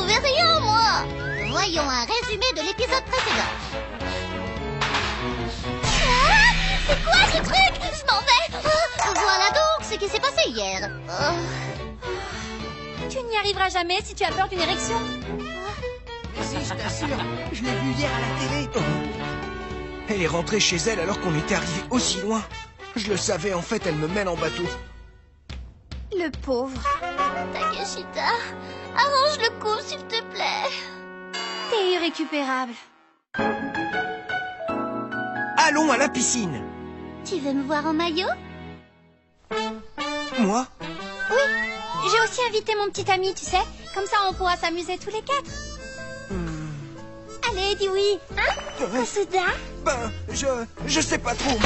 trouvé rien, moi. Voyons un résumé de l'épisode précédent. Ah, c'est quoi ce truc? Je m'en vais. Voilà donc ce qui s'est passé hier. Tu n'y arriveras jamais si tu as peur d'une érection. Si, je t'assure, je l'ai vu hier à la télé. Elle est rentrée chez elle alors qu'on était arrivé aussi loin. Je le savais, en fait, elle me mène en bateau. Le pauvre. Takeshita, arrange le coup, s'il te plaît. T'es irrécupérable. Allons à la piscine. Tu veux me voir en maillot? Moi? Oui, j'ai aussi invité mon petit ami, tu sais. Comme ça, on pourra s'amuser tous les quatre. Allez, dis oui. Hein, Kosuda? Ben, je sais pas trop.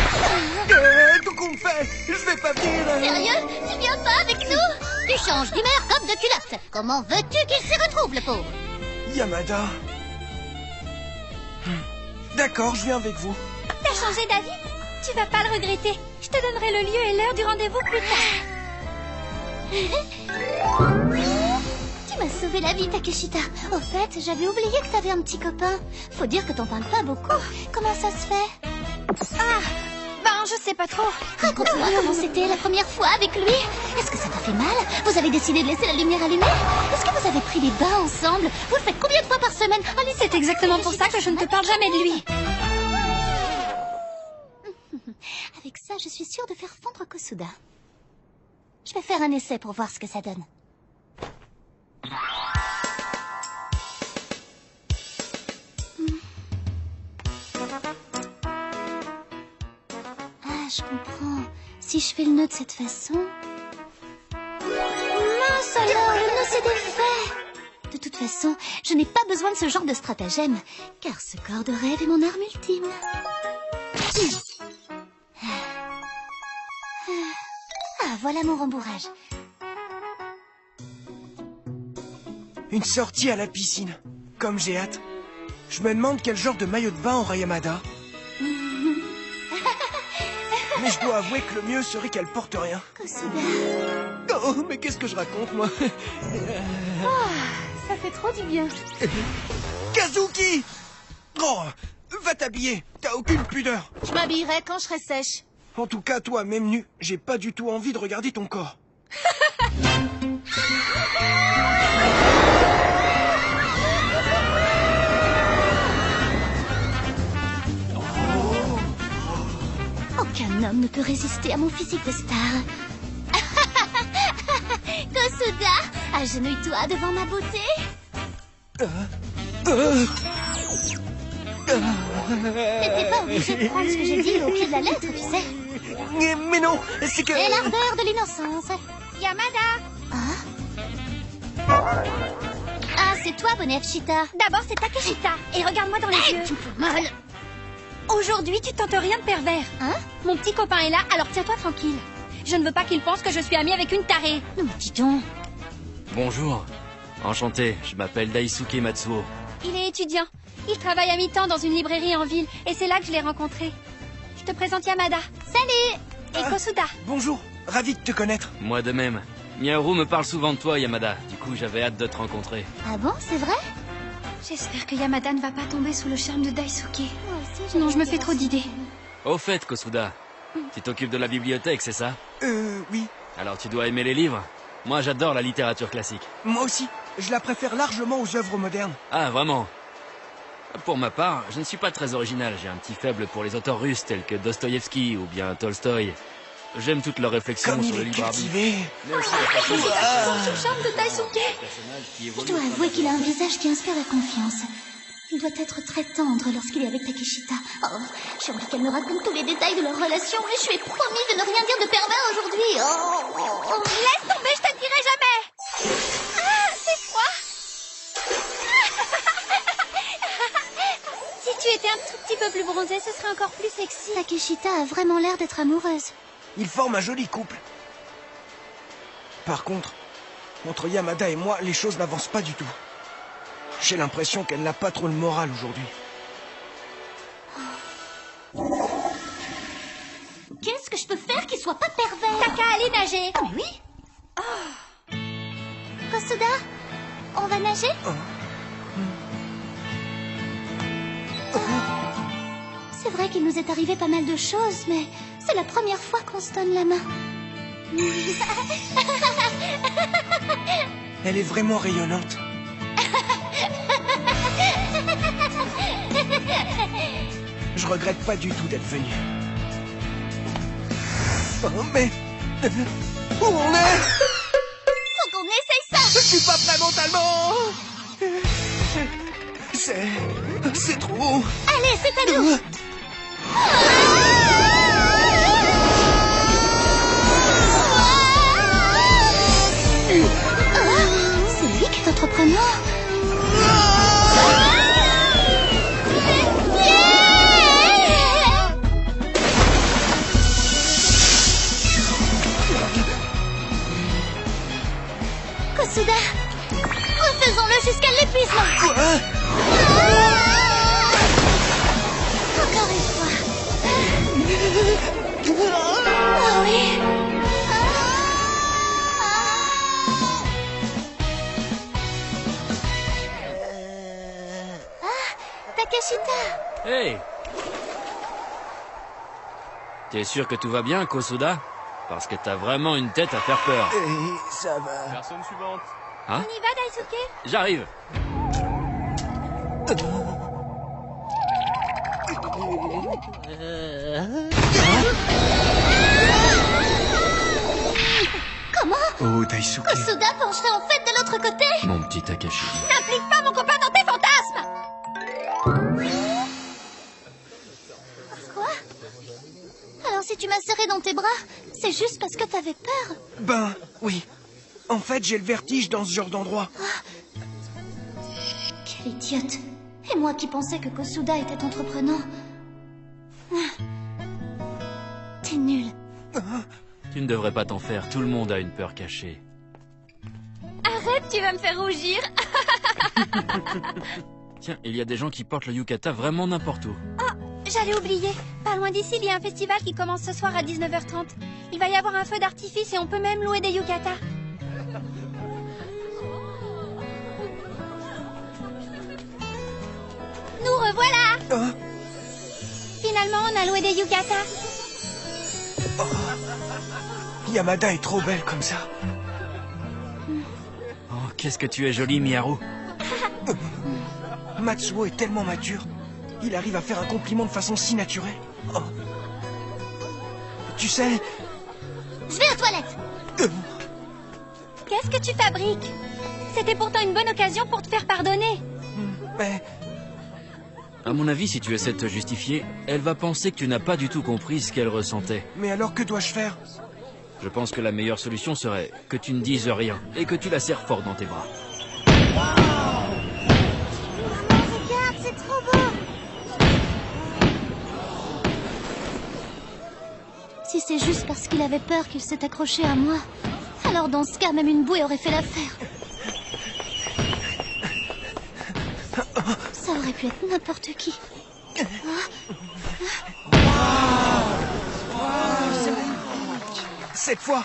Tout qu'on me fait, je vais pas venir. Sérieux? Tu viens pas avec nous? Tu changes d'humeur comme de culotte. Comment veux-tu qu'il s'y retrouve, le pauvre? Yamada. D'accord, je viens avec vous. T'as changé d'avis? Tu vas pas le regretter. Je te donnerai le lieu et l'heure du rendez-vous plus tard. Tu m'as sauvé la vie, Takeshita. Au fait, j'avais oublié que t'avais un petit copain. Faut dire que t'en parles pas beaucoup. Comment ça se fait? Ben, je sais pas trop. Raconte-moi comment c'était la première fois avec lui. Est-ce que ça t'a fait mal? Vous avez décidé de laisser la lumière allumée? Est-ce que vous avez pris des bains ensemble? Vous le faites combien de fois par semaine? Allez, C'est exactement pour ça que je ne te parle jamais de lui. Avec ça, je suis sûre de faire fondre Kosuda. Je vais faire un essai pour voir ce que ça donne. Ah, je comprends. Si je fais le nœud de cette façon... Mince alors, le nœud s'est défait. De toute façon, je n'ai pas besoin de ce genre de stratagème, car ce corps de rêve est mon arme ultime. Ah, voilà mon rembourrage. Une sortie à la piscine. Comme j'ai hâte. Je me demande quel genre de maillot de bain aura Yamada. Mais je dois avouer que le mieux serait qu'elle porte rien. Kosuda. Oh, mais qu'est-ce que je raconte, moi? Ça fait trop du bien. Kazuki! Oh, va t'habiller. T'as aucune pudeur. Je m'habillerai quand je serai sèche. En tout cas, toi, même nu, j'ai pas du tout envie de regarder ton corps. Aucun homme ne peut résister à mon physique de star. Kosuda, agenouille-toi devant ma beauté. T'étais pas obligé de prendre ce que j'ai dit au pied de la lettre, tu sais. Mais non, c'est que... Et l'ardeur de l'innocence. Yamada! Ah, c'est toi, Bonefchita. D'abord, c'est Takeshita. Et regarde-moi dans les yeux. Tu me fais mal. Aujourd'hui, tu tentes rien de pervers. Hein? Mon petit copain est là, alors tiens-toi tranquille. Je ne veux pas qu'il pense que je suis amie avec une tarée. Non, mais dis donc. Bonjour. Enchanté, je m'appelle Daisuke Matsuo. Il est étudiant. Il travaille à mi-temps dans une librairie en ville. Et c'est là que je l'ai rencontré. Je te présente Yamada. Salut! Et Kosuda. Bonjour, ravi de te connaître. Moi de même. Miaru me parle souvent de toi, Yamada. Du coup, j'avais hâte de te rencontrer. Ah bon, c'est vrai? J'espère que Yamada ne va pas tomber sous le charme de Daisuke. Moi aussi, Non, je me fais trop d'idées. Au fait, Kosuda, tu t'occupes de la bibliothèque, c'est ça? Oui. Alors tu dois aimer les livres. Moi, j'adore la littérature classique. Moi aussi. Je la préfère largement aux œuvres modernes. Ah, vraiment? Pour ma part, je ne suis pas très original. J'ai un petit faible pour les auteurs russes tels que Dostoïevski ou bien Tolstoï. J'aime toutes leurs réflexions Comme sur il le est libre arbitre. cultivé. Mais aussi la façon dont Le charme de Daisuke. le personnage qui Je évolue. dois avouer qu'il a un visage qui inspire la confiance. Il doit être très tendre lorsqu'il est avec Takeshita. Oh, j'ai envie qu'elle me raconte tous les détails de leur relation et je lui ai promis de ne rien dire de pervers aujourd'hui. Oh. Laisse tomber, je te le dirai jamais. Ah, c'est froid. Si tu étais un tout petit peu plus bronzée, ce serait encore plus sexy. Takeshita a vraiment l'air d'être amoureuse. Ils forment un joli couple. Par contre, entre Yamada et moi, les choses n'avancent pas du tout. J'ai l'impression qu'elle n'a pas trop le moral aujourd'hui. Qu'est-ce que je peux faire qu'il soit pas pervers? T'as qu'à aller nager. Ah, mais oui. Kosuda? On va nager? C'est vrai qu'il nous est arrivé pas mal de choses, mais c'est la première fois qu'on se donne la main. Elle est vraiment rayonnante. Je regrette pas du tout d'être venu. Oh, mais... Où on est? Faut qu'on essaye ça! Je suis pas prêt mentalement. C'est trop... Allez, c'est à nous! C'est lui qui est entrepreneur. Kosuda, refaisons-le jusqu'à l'épuisement. Encore une fois. Oh oui. Takeshita. Hey! T'es sûr que tout va bien, Kosuda? Parce que t'as vraiment une tête à faire peur. Et ça va... Personne suivante. Hein? On y va, Daisuke? J'arrive. Comment? Oh, Daisuke. Kosuda pencherait en fait de l'autre côté? Mon petit Takeshi. N'implique pas mon copain dans tes fantasmes! Quoi? Alors si tu m'as serré dans tes bras, c'est juste parce que t'avais peur? Ben, oui. En fait, j'ai le vertige dans ce genre d'endroit. Quelle idiote. Et moi qui pensais que Kosuda était entreprenant. T'es nul. Tu ne devrais pas t'en faire, tout le monde a une peur cachée. Arrête, tu vas me faire rougir! Tiens, il y a des gens qui portent le yukata vraiment n'importe où. J'allais oublier. Pas loin d'ici, il y a un festival qui commence ce soir à 19h30. Il va y avoir un feu d'artifice et on peut même louer des yukatas. Nous revoilà! Hein? Finalement, on a loué des yukatas. Yamada est trop belle comme ça. Oh, qu'est-ce que tu es jolie, Miharu. Matsuo est tellement mature. Il arrive à faire un compliment de façon si naturelle. Oh. Tu sais... Je vais aux toilettes. Qu'est-ce que tu fabriques? C'était pourtant une bonne occasion pour te faire pardonner. Mais... À mon avis, si tu essaies de te justifier, elle va penser que tu n'as pas du tout compris ce qu'elle ressentait. Mais alors que dois-je faire? Je pense que la meilleure solution serait que tu ne dises rien et que tu la serres fort dans tes bras. Regarde, c'est trop beau. Si c'est juste parce qu'il avait peur qu'il s'est accroché à moi, alors dans ce cas, même une bouée aurait fait l'affaire. Ça aurait pu être n'importe qui. Cette fois,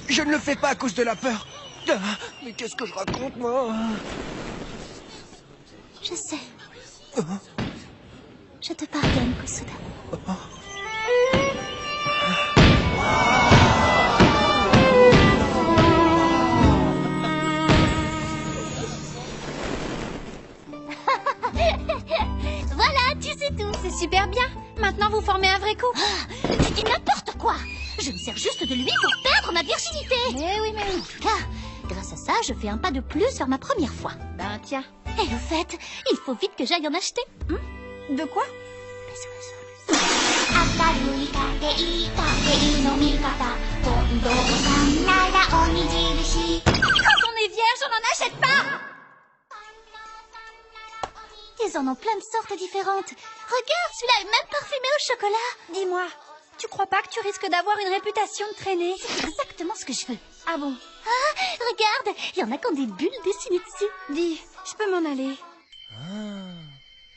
je ne le fais pas à cause de la peur. Mais qu'est-ce que je raconte, moi? Je sais. Je te pardonne, Kosuda. Voilà, tu sais tout. C'est super bien. Maintenant, vous formez un vrai couple. Tu dis n'importe quoi. Je me sers juste de lui pour perdre ma virginité. Mais oui, mais oui. En tout cas, grâce à ça, je fais un pas de plus vers ma première fois. Ben tiens. Et au fait, il faut vite que j'aille en acheter. De quoi? Quand on est vierge, on n'en achète pas! Ils en ont plein de sortes différentes. Regarde, celui-là est même parfumé au chocolat. Dis-moi, tu crois pas que tu risques d'avoir une réputation de traîner? C'est exactement ce que je veux. Ah bon? Ah, regarde, il y en a qui ont des bulles dessinées dessus. Dis, je peux m'en aller.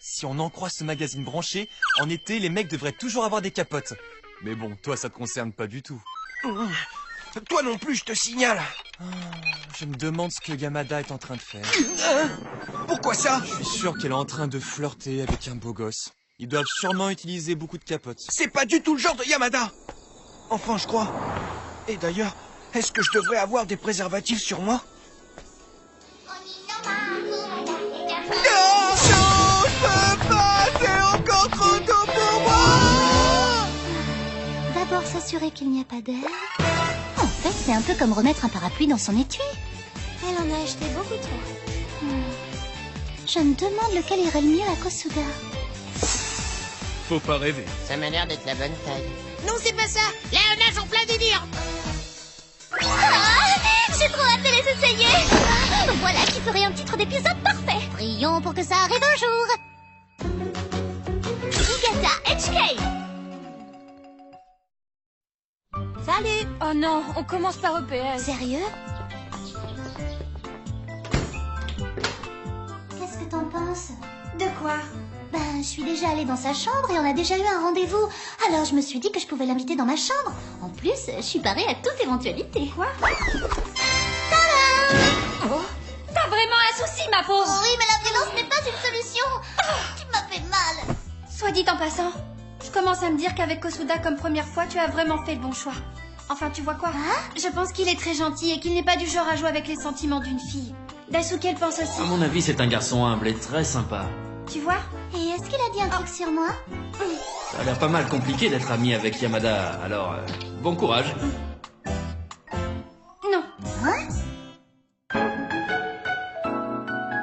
Si on en croit ce magazine branché, en été, les mecs devraient toujours avoir des capotes. Mais bon, toi, ça te concerne pas du tout. Toi non plus, je te signale. Je me demande ce que Yamada est en train de faire. Pourquoi ça? Je suis sûr qu'elle est en train de flirter avec un beau gosse. Ils doivent sûrement utiliser beaucoup de capotes. C'est pas du tout le genre de Yamada. Enfin, je crois. Et d'ailleurs, est-ce que je devrais avoir des préservatifs sur moi? Non, je peux pas. C'est encore trop tôt pour moi. D'abord s'assurer qu'il n'y a pas d'air. En fait, c'est un peu comme remettre un parapluie dans son étui. Elle en a acheté beaucoup trop. Je me demande lequel irait le mieux à Kosuda. Faut pas rêver. Ça m'a l'air d'être la bonne taille. Non, c'est pas ça. Là, on nage en plein délire. J'ai trop hâte de les essayer. Voilà qui ferait un titre d'épisode parfait. Prions pour que ça arrive un jour. Higata HK. Salut. Oh non, on commence par EPS. Sérieux? Qu'est-ce que t'en penses? De quoi? Ben, je suis déjà allée dans sa chambre et on a déjà eu un rendez-vous. Alors je me suis dit que je pouvais l'inviter dans ma chambre. En plus, je suis parée à toute éventualité. Quoi? Tadam! Oh, t'as vraiment un souci, ma pauvre. Oui, mais la violence n'est pas une solution. Tu m'as fait mal. Soit dit en passant, je commence à me dire qu'avec Kosuda comme première fois, tu as vraiment fait le bon choix. Enfin, tu vois quoi? Je pense qu'il est très gentil et qu'il n'est pas du genre à jouer avec les sentiments d'une fille. Daisuke le pense aussi. À mon avis, c'est un garçon humble et très sympa. Tu vois? Et est-ce qu'il a dit un truc sur moi? Ça a l'air pas mal compliqué d'être ami avec Yamada, alors bon courage. Non.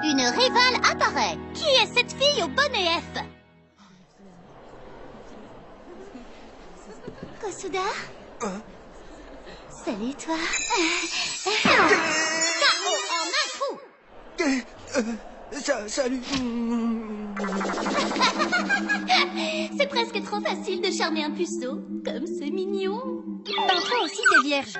Une rivale apparaît. Qui est cette fille au bonnet F? Kosuda? Salut, toi. KO en un coup. Salut. C'est presque trop facile de charmer un puceau. Comme c'est mignon. Ben, toi aussi, t'es vierge.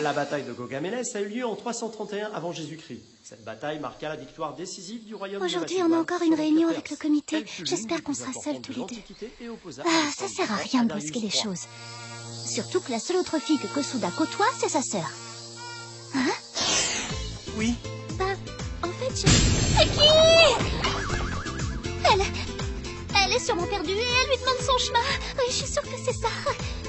La bataille de Gaugamélès a eu lieu en 331 avant Jésus-Christ. Cette bataille marqua la victoire décisive du royaume Aujourd'hui, de on a encore une réunion avec le Perse. comité. Elle fut l'une J'espère des qu'on plus sera seuls importantes tous de les deux. l'Antiquité et opposa Ça Alexandre sert à le Grand rien de Darius brusquer les III. choses. Surtout que la seule autre fille que Kosuda côtoie, c'est sa sœur. Hein? Oui. Ben, en fait, C'est qui? Elle est sûrement perdue et elle lui demande son chemin. Oui, je suis sûre que c'est ça.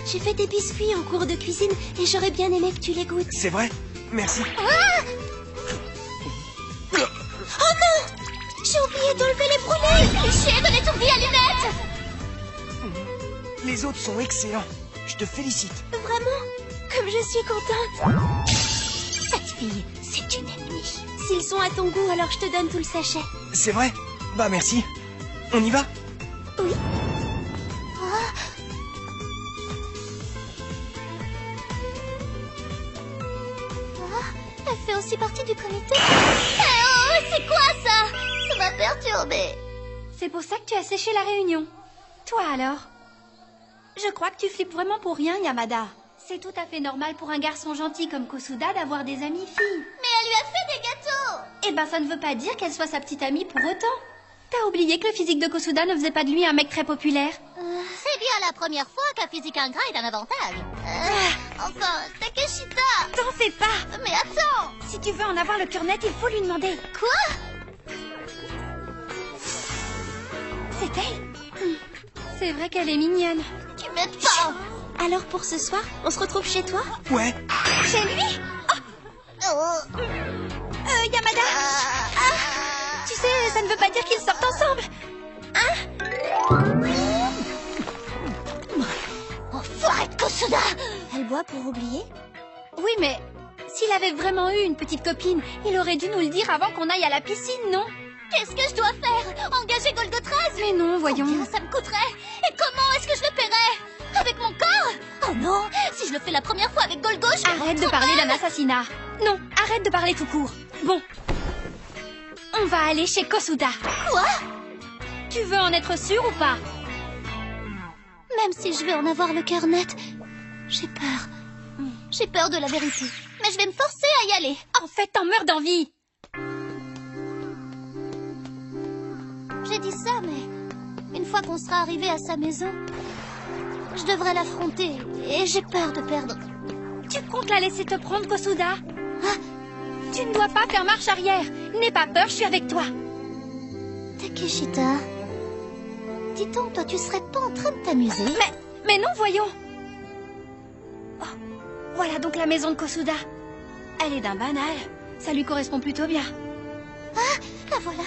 J'ai fait des biscuits en cours de cuisine et j'aurais bien aimé que tu les goûtes. C'est vrai? Merci. Oh non! J'ai oublié d'enlever les brûlés. J'ai donné tout vie à Lunette. Les autres sont excellents. Je te félicite. Vraiment? Comme je suis contente. Cette fille, c'est une ennemie. S'ils sont à ton goût, alors je te donne tout le sachet. C'est vrai? Bah merci. On y va? Oui. Elle fait aussi partie du comité. Oh, c'est quoi ça? Ça m'a perturbée. C'est pour ça que tu as séché la réunion. Toi alors? Je crois que tu flippes vraiment pour rien, Yamada. C'est tout à fait normal pour un garçon gentil comme Kosuda d'avoir des amies filles. Mais elle lui a fait des gâteaux. Eh ben, ça ne veut pas dire qu'elle soit sa petite amie pour autant. T'as oublié que le physique de Kosuda ne faisait pas de lui un mec très populaire? C'est bien la première fois qu'un physique ingrat est un avantage. Enfin, Takeshita. T'en fais pas. Mais attends. Si tu veux en avoir le cœur net, il faut lui demander. Quoi? C'est elle? C'est vrai qu'elle est mignonne. Tu m'aides pas. Alors pour ce soir, on se retrouve chez toi? Ouais. Chez lui? Oh. Yamada. Tu sais, ça ne veut pas dire qu'ils sortent ensemble. Enfoiré de Kosuda. Elle boit pour oublier? Oui, mais s'il avait vraiment eu une petite copine, il aurait dû nous le dire avant qu'on aille à la piscine, non? Qu'est-ce que je dois faire? Engager Golgo 13? Mais non, voyons. Combien ça me coûterait? Et comment est-ce que je le paierais? Avec mon corps? Oh non, si je le fais la première fois avec Golgo, je vais Arrête de parler d'un assassinat. Non, arrête de parler tout court. Bon. On va aller chez Kosuda. Quoi? Tu veux en être sûr ou pas? Même si je vais en avoir le cœur net, j'ai peur. J'ai peur de la vérité. Mais je vais me forcer à y aller. En fait, t'en meurs d'envie. J'ai dit ça, mais une fois qu'on sera arrivé à sa maison, je devrais l'affronter et j'ai peur de perdre. Tu comptes la laisser te prendre, Kosuda? Tu ne dois pas faire marche arrière. N'aie pas peur, je suis avec toi. Takeshita, dis donc, toi, tu serais pas en train de t'amuser? Mais non, voyons. Oh, voilà donc la maison de Kosuda. Elle est d'un banal. Ça lui correspond plutôt bien. Ah, la voilà.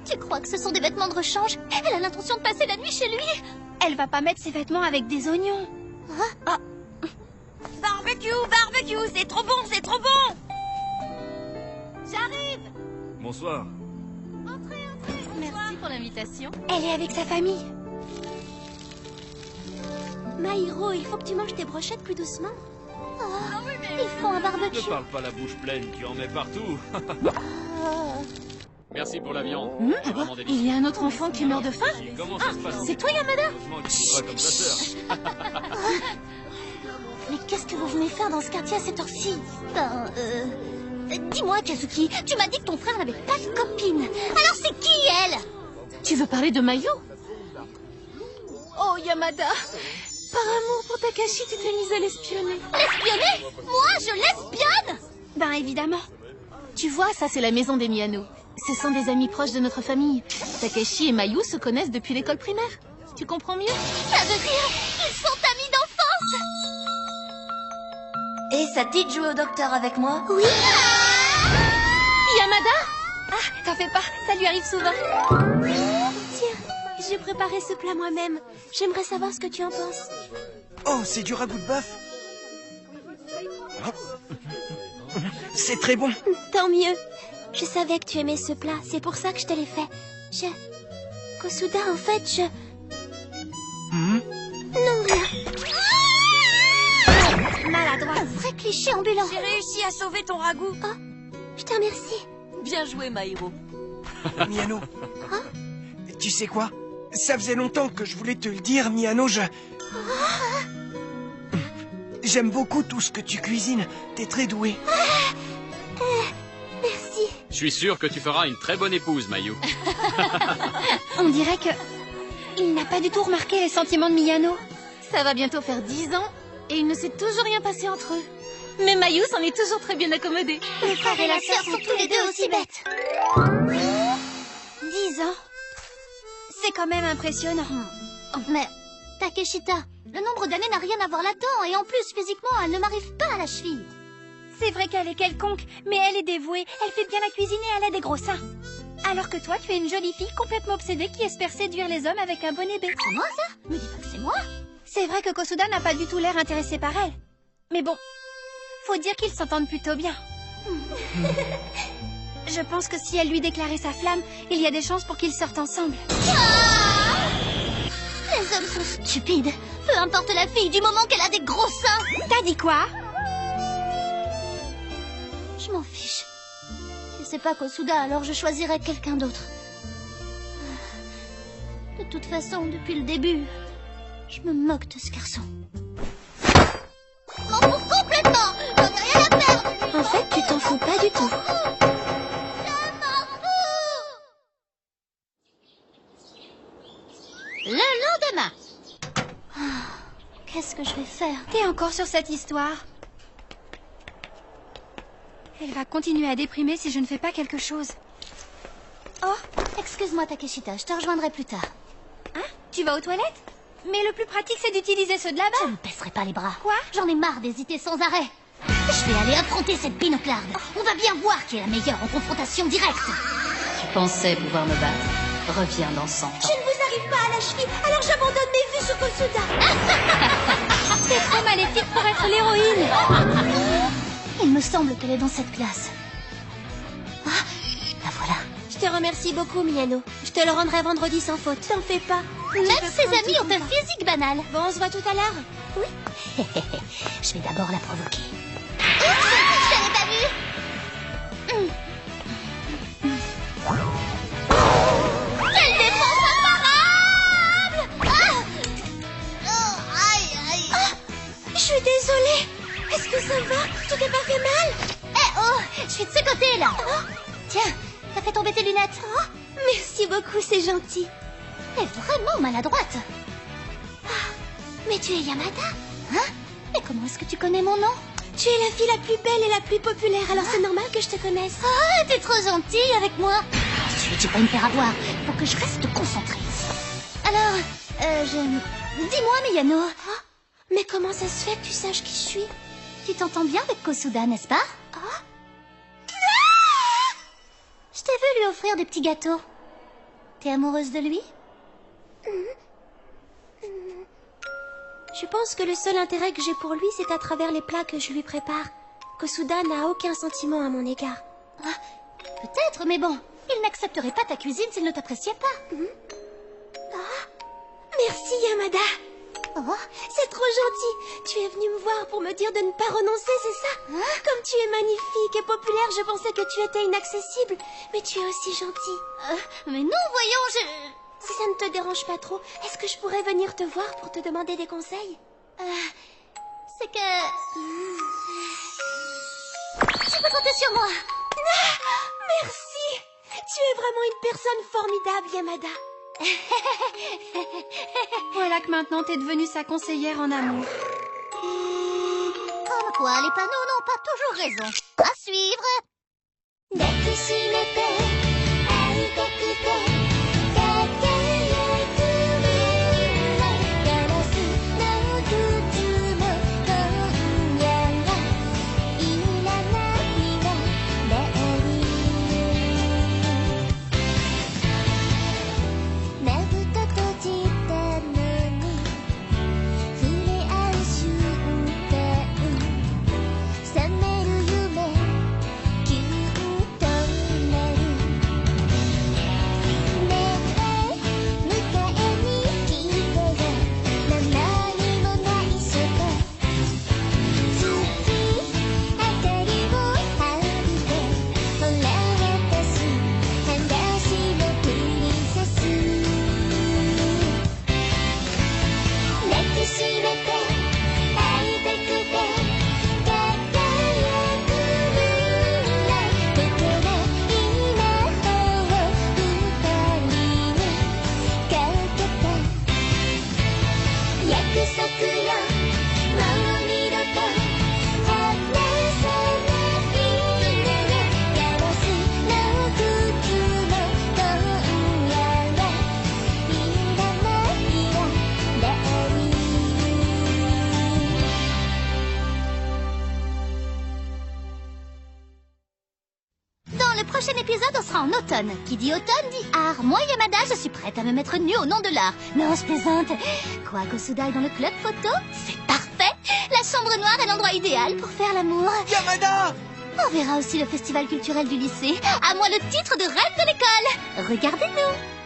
Tu crois que ce sont des vêtements de rechange? Elle a l'intention de passer la nuit chez lui. Elle va pas mettre ses vêtements avec des oignons. Ah. Barbecue, barbecue, c'est trop bon, c'est trop bon. J'arrive. Bonsoir. Merci pour l'invitation. Elle est avec sa famille. Maïro, il faut que tu manges tes brochettes plus doucement. Ils font un Ne barbecue. parle pas la bouche pleine, tu en mets partout. Merci pour la viande. C'est vraiment délicieux. Il y a un autre enfant qui meurt de faim. Comment ça se passe? C'est toi, Yamada? Heureusement que tu dis pas comme ta sœur. Mais qu'est-ce que vous venez faire dans ce quartier à cette heure-ci? Dis-moi, Kazuki, tu m'as dit que ton frère n'avait pas de copine. Alors c'est qui, elle? Tu veux parler de Mayu? Oh, Yamada. Par amour pour Takashi, tu t'es mise à l'espionner. L'espionner? Moi, je l'espionne? Ben, évidemment. Tu vois, ça c'est la maison des Miyano. Ce sont des amis proches de notre famille. Takeshi et Mayu se connaissent depuis l'école primaire. Tu comprends mieux? Ça veut dire qu'ils sont amis d'enfance. Et ça te dit de jouer au docteur avec moi? Oui. Yamada? Ah, t'en fais pas, ça lui arrive souvent. Tiens, j'ai préparé ce plat moi-même. J'aimerais savoir ce que tu en penses. Oh, c'est du ragoût de bœuf. C'est très bon. Tant mieux. Je savais que tu aimais ce plat, c'est pour ça que je te l'ai fait. Kosuda, en fait, Non, rien. Maladroit. Un vrai cliché ambulant. J'ai réussi à sauver ton ragoût. Oh, je te remercie. Bien joué, Maïro. Miano. Tu sais quoi? Ça faisait longtemps que je voulais te le dire, Miano, J'aime beaucoup tout ce que tu cuisines. T'es très douée. Merci. Je suis sûr que tu feras une très bonne épouse, Mayu. On dirait que... il n'a pas du tout remarqué les sentiments de Miyano. Ça va bientôt faire 10 ans et il ne s'est toujours rien passé entre eux. Mais Mayu s'en est toujours très bien accommodé. Le frère et la sœur sont tous les deux aussi bêtes. 10 ans. C'est quand même impressionnant. Mais, Takeshita, le nombre d'années n'a rien à voir là-dedans. Et en plus, physiquement, elle ne m'arrive pas à la cheville. C'est vrai qu'elle est quelconque, mais elle est dévouée. Elle fait bien la cuisine et elle a des gros seins. Alors que toi, tu es une jolie fille complètement obsédée qui espère séduire les hommes avec un bonnet B. C'est moi, ça? Me dis pas que c'est moi. C'est vrai que Kosuda n'a pas du tout l'air intéressé par elle. Mais bon, faut dire qu'ils s'entendent plutôt bien. Je pense que si elle lui déclarait sa flamme, il y a des chances pour qu'ils sortent ensemble. Les hommes sont stupides. Peu importe la fille, du moment qu'elle a des gros seins. T'as dit quoi? Je m'en fiche. Si c'est pas Kosuda, alors je choisirais quelqu'un d'autre. De toute façon, depuis le début, je me moque de ce garçon. Je m'en fous complètement. J'en ai rien à perdre. En fait, tu t'en fous pas du tout. Le lendemain. Qu'est-ce que je vais faire? T'es encore sur cette histoire? Elle va continuer à déprimer si je ne fais pas quelque chose. Oh, excuse-moi Takeshita, je te rejoindrai plus tard. Hein? Tu vas aux toilettes? Mais le plus pratique, c'est d'utiliser ceux de Je là-bas. ne baisserai pas les bras. Quoi? J'en ai marre d'hésiter sans arrêt. Je vais aller affronter cette binoclarde. On va bien voir qui est la meilleure en confrontation directe. Tu pensais pouvoir me battre. Reviens dans 100 ans. Je ne vous arrive pas à la cheville, alors j'abandonne mes vues sur Kosuda. C'est trop maléfique pour être l'héroïne. Il me semble qu'elle est dans cette classe. Ah, la voilà. Je te remercie beaucoup, Miyano. Je te le rendrai vendredi sans faute. T'en fais pas. Même ses amis ont un physique banal. Bon, on se voit tout à l'heure. Oui. Je vais d'abord la provoquer. Je l'ai pas vue. Quelle défense imparable! Aïe, aïe. Je suis désolée. Est-ce que ça va? Tu t'es pas fait mal? Eh oh, je suis de ce côté là. Tiens, t'as fait tomber tes lunettes. Merci beaucoup, c'est gentil. Elle est vraiment maladroite. Mais tu es Yamada? Hein? Mais Comment est-ce que tu connais mon nom? Tu es la fille la plus belle et la plus populaire, alors c'est normal que je te connaisse. Ah, t'es trop gentille avec moi. Tu vas pas me faire avoir. Faut que je reste concentrée. Alors, dis-moi, Miyano. Ah, mais comment ça se fait que tu saches qui je suis? Tu t'entends bien avec Kosuda, n'est-ce pas? Ah. Je t'ai vu lui offrir des petits gâteaux. T'es amoureuse de lui? Je pense que le seul intérêt que j'ai pour lui, c'est à travers les plats que je lui prépare. Kosuda n'a aucun sentiment à mon égard. Ah, peut-être, mais bon, il n'accepterait pas ta cuisine s'il ne t'appréciait pas. Ah, merci Yamada. Oh, c'est trop gentil. Tu es venu me voir pour me dire de ne pas renoncer, c'est ça? Comme tu es magnifique et populaire, je pensais que tu étais inaccessible. Mais tu es aussi gentil. Mais non, voyons, Si ça ne te dérange pas trop, est-ce que je pourrais venir te voir pour te demander des conseils? C'est que... Tu peux compter sur moi. Merci. Tu es vraiment une personne formidable, Yamada. Voilà que maintenant t'es devenue sa conseillère en amour. Comme quoi, les panneaux n'ont pas toujours raison. À suivre. Prochain épisode, on sera en automne. Qui dit automne dit art. Moi, Yamada, je suis prête à me mettre nue au nom de l'art. Non, je plaisante. Quoi, Kosuda est dans le club photo? C'est parfait. La chambre noire est l'endroit idéal pour faire l'amour. Yamada! On verra aussi le festival culturel du lycée. À moi le titre de reine de l'école. Regardez-nous.